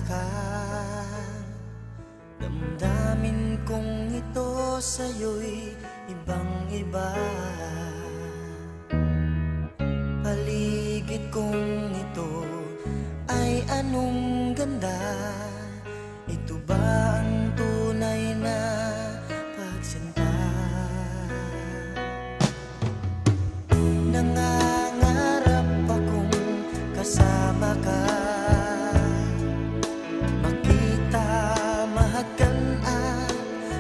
ka, damdamin kong ito sa'yo'y ibang-iba. Paligid kong ito ay anong ganda. Ito ba ang tunay na pagsinta? Nangangarap akong kasama ka, makita, mahagkan at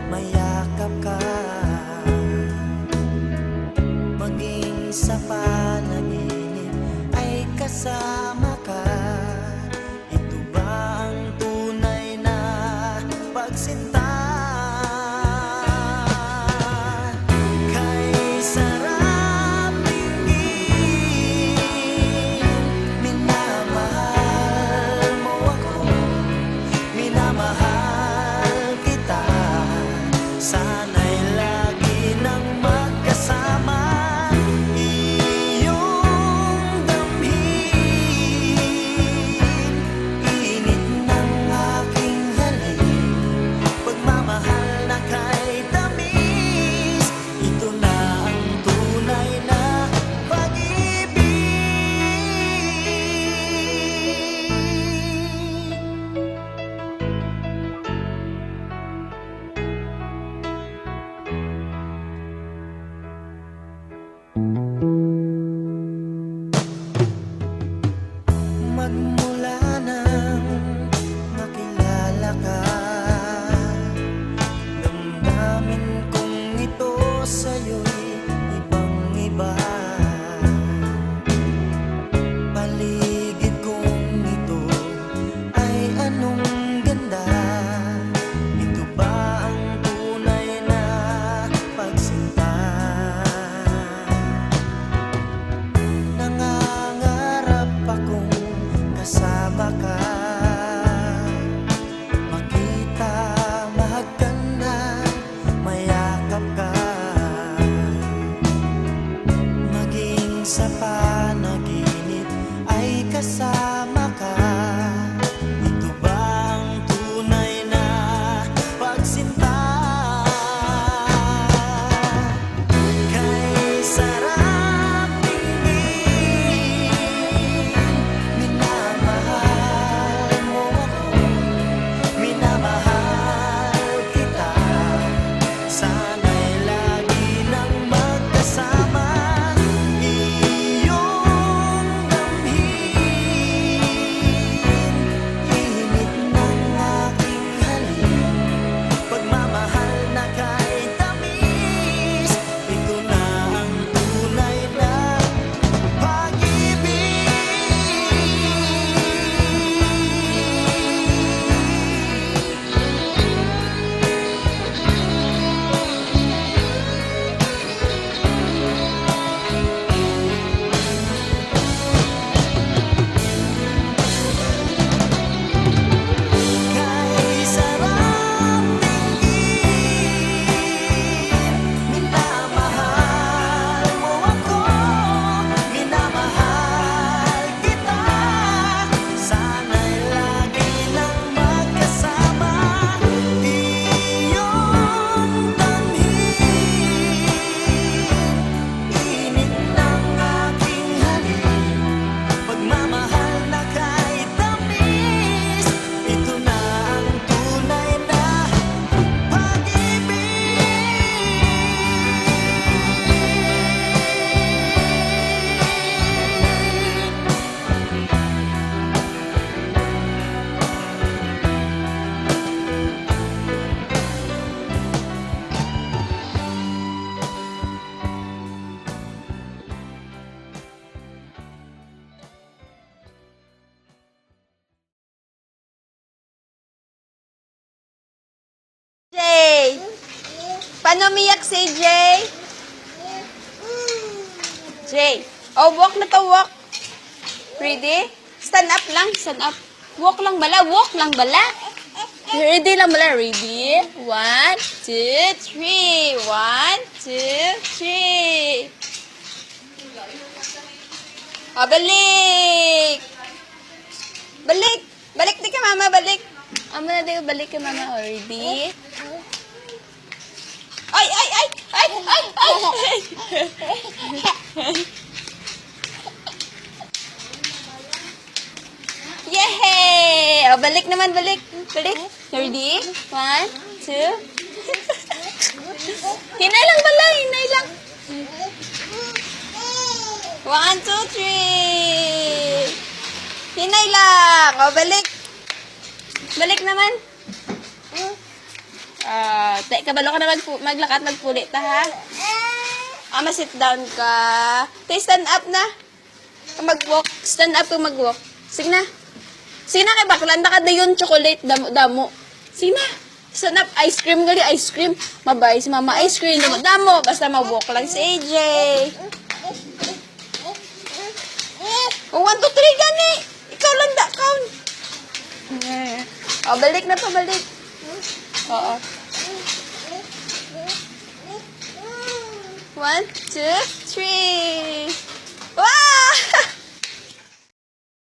mayakap ka, maging sa panaginip ay kasama ka. Ito ba ang tunay na pagsinta? Kay sarap tingin, minamahal mo ako, minamahal kita. Sana'y lagi nang magkasama, iyong damhin, init ng aking halik, pagmamahal na kay tamis. Ito na ang tunay na pag-ibig. Magmula nang makilala ka, damdamin kong ito sa'yo'y ibang-iba. Paligid kong ito ay anong ganda. Ito ba ang tunay na pagsinta? Nangangarap akong kasama ka, makita, mahagkan at mayakap ka, maging sa panaginip ay kasama ka. Ito ba ang tunay na pagsinta? Kay sarap tingin, minamahal mo ako, minamahal kita. Sana'y lagi nang magkasama, iyong damhin, init ng aking halik, pagmamahal na kay tamis. Ito na ang tunay na pag-ibig. Kay sarap tingin, minamahal mo ako, minamahal kita. Sana'y lagi nang magkasama, iyong damhin, init ng aking halik, pagmamahal na kay tamis. Ito na ang tunay na pag-ibig. Jay! Paano umiyak si Jay? Jay! Oh, walk na to, walk. Ready? Stand up lang, stand up. Walk lang bala, walk lang bala. Ready lang bala, ready? 1, 2, 3. 1, 2, 3. Oh, balik! Balik! Balik di ka, mama, balik! Amo na tayo balik kay mama. Oh, ready? Ay, ay, ay! Ay, ay, ay! Yay! Oh, balik naman, balik. Balik. Ready? 1, 2. Hinay lang bala, hinay lang. 1, 2, 3. Hinay lang. O, balik. Balik naman. Kabalo ka na maglakad, magpulit ta, ha? Sit down ka. Tay, stand up na. Mag-walk. Stand up to mag-walk. Sige na. Sige na, kay baklan na ka dayon chocolate, damo. Sige na. Stand up. Ice cream gali, ice cream. Mabay si mama ice cream. Damo. Basta mag-walk lang si AJ. Oh, 1, 2, 3 gani. Ikaw lang da, count. Oh, balik na pa, balik. Oo. 1, 2, 3.